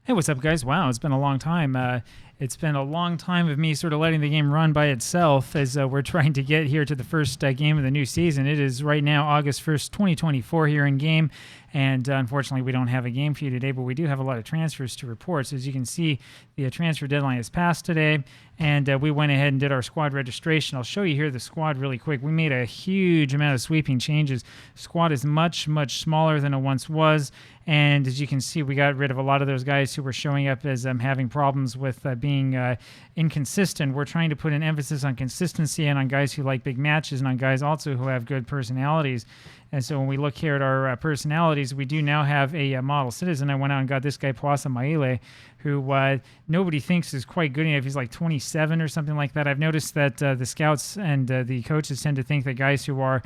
Hey, what's up, guys? Wow, it's been a long time. It's been a long time of me sort of letting the game run by itself as we're trying to get here to the first game of the new season. It is right now August 1st, 2024 here in game, and unfortunately we don't have a game for you today, but we do have a lot of transfers to report. So as you can see, the transfer deadline is passed today, and we went ahead and did our squad registration. I'll show you here the squad really quick. We made a huge amount of sweeping changes. Squad is much, much smaller than it once was, and as you can see, we got rid of a lot of those guys who were showing up as having problems with being inconsistent. We're trying to put an emphasis on consistency and on guys who like big matches and on guys also who have good personalities. And so when we look here at our personalities, we do now have a model citizen. I went out and got this guy, PanSa East, who nobody thinks is quite good enough. He's like 27 or something like that. I've noticed that the scouts and the coaches tend to think that guys who are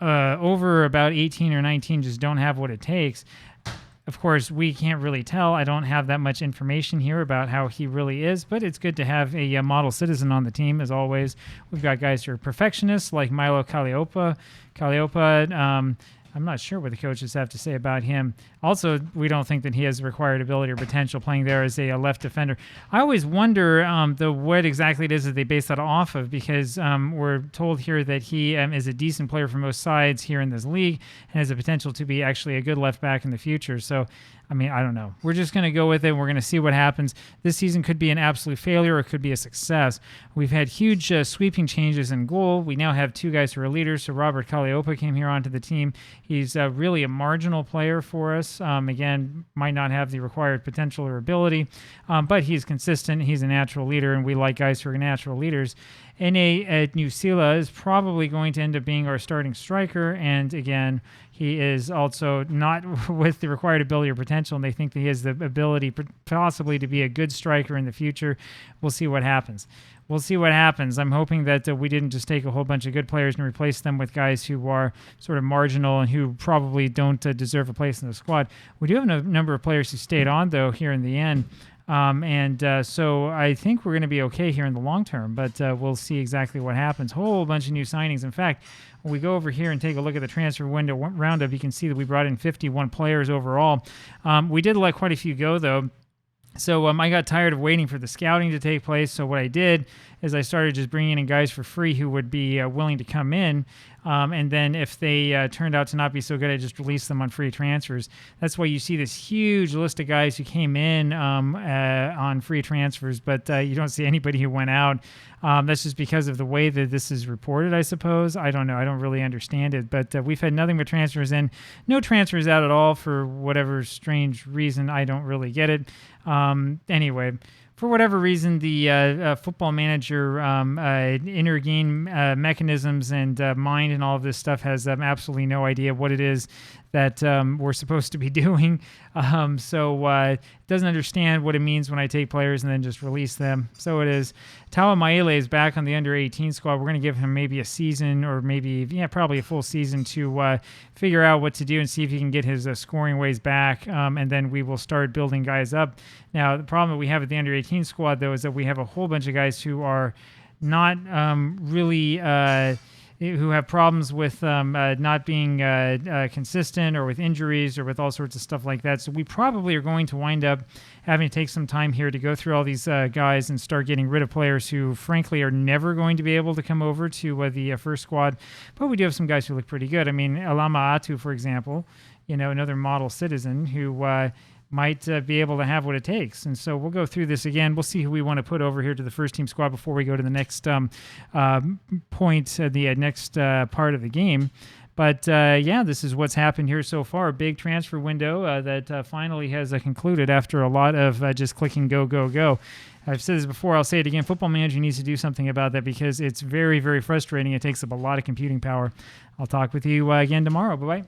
over about 18 or 19 just don't have what it takes. Of course, we can't really tell. I don't have that much information here about how he really is, but it's good to have a model citizen on the team, as always. We've got guys who are perfectionists, like Milo Kalliopa. I'm not sure what the coaches have to say about him. Also, we don't think that he has the required ability or potential playing there as a left defender. I always wonder what exactly it is that they base that off of, because we're told here that he is a decent player for most sides here in this league and has the potential to be actually a good left back in the future. So, I mean, I don't know. We're just going to go with it. We're going to see what happens. This season could be an absolute failure or it could be a success. We've had huge sweeping changes in goal. We now have two guys who are leaders. So Robert Kalliopa came here onto the team. He's really a marginal player for us. Again, might not have the required potential or ability, but he's consistent. He's a natural leader, and we like guys who are natural leaders. New Sila is probably going to end up being our starting striker, and again, he is also not with the required ability or potential, and they think that he has the ability possibly to be a good striker in the future. We'll see what happens. I'm hoping that we didn't just take a whole bunch of good players and replace them with guys who are sort of marginal and who probably don't deserve a place in the squad. We do have a number of players who stayed on, though, here in the end. So I think we're going to be okay here in the long term, but we'll see exactly what happens. Whole bunch of new signings. In fact, when we go over here and take a look at the transfer window roundup, you can see that we brought in 51 players overall. We did let quite a few go, though. So I got tired of waiting for the scouting to take place. So what I did is I started just bringing in guys for free who would be willing to come in. And then if they turned out to not be so good, I just released them on free transfers. That's why you see this huge list of guys who came in on free transfers, but you don't see anybody who went out. That's just because of the way that this is reported, I suppose. I don't know. I don't really understand it. But we've had nothing but transfers in. No transfers out at all for whatever strange reason. I don't really get it. Anyway, for whatever reason, the football manager inner game mechanisms and mind and all of this stuff has absolutely no idea what it is that we're supposed to be doing. So it doesn't understand what it means when I take players and then just release them. So it is. Tawa Maele is back on the under-18 squad. We're going to give him maybe a season or probably a full season to figure out what to do and see if he can get his scoring ways back. And then we will start building guys up. Now, the problem that we have at the under-18 squad, though, is that we have a whole bunch of guys who are not really who have problems with not being consistent or with injuries or with all sorts of stuff like that. So we probably are going to wind up having to take some time here to go through all these guys and start getting rid of players who, frankly, are never going to be able to come over to the first squad. But we do have some guys who look pretty good. I mean, Alama Atu, for example, another model citizen who might be able to have what it takes. And so we'll go through this again. We'll see who we want to put over here to the first team squad before we go to the next point, the next part of the game. But this is what's happened here so far. A big transfer window that finally has concluded after a lot of just clicking go, go, go. I've said this before, I'll say it again. Football Manager needs to do something about that because it's very, very frustrating. It takes up a lot of computing power. I'll talk with you again tomorrow. Bye-bye.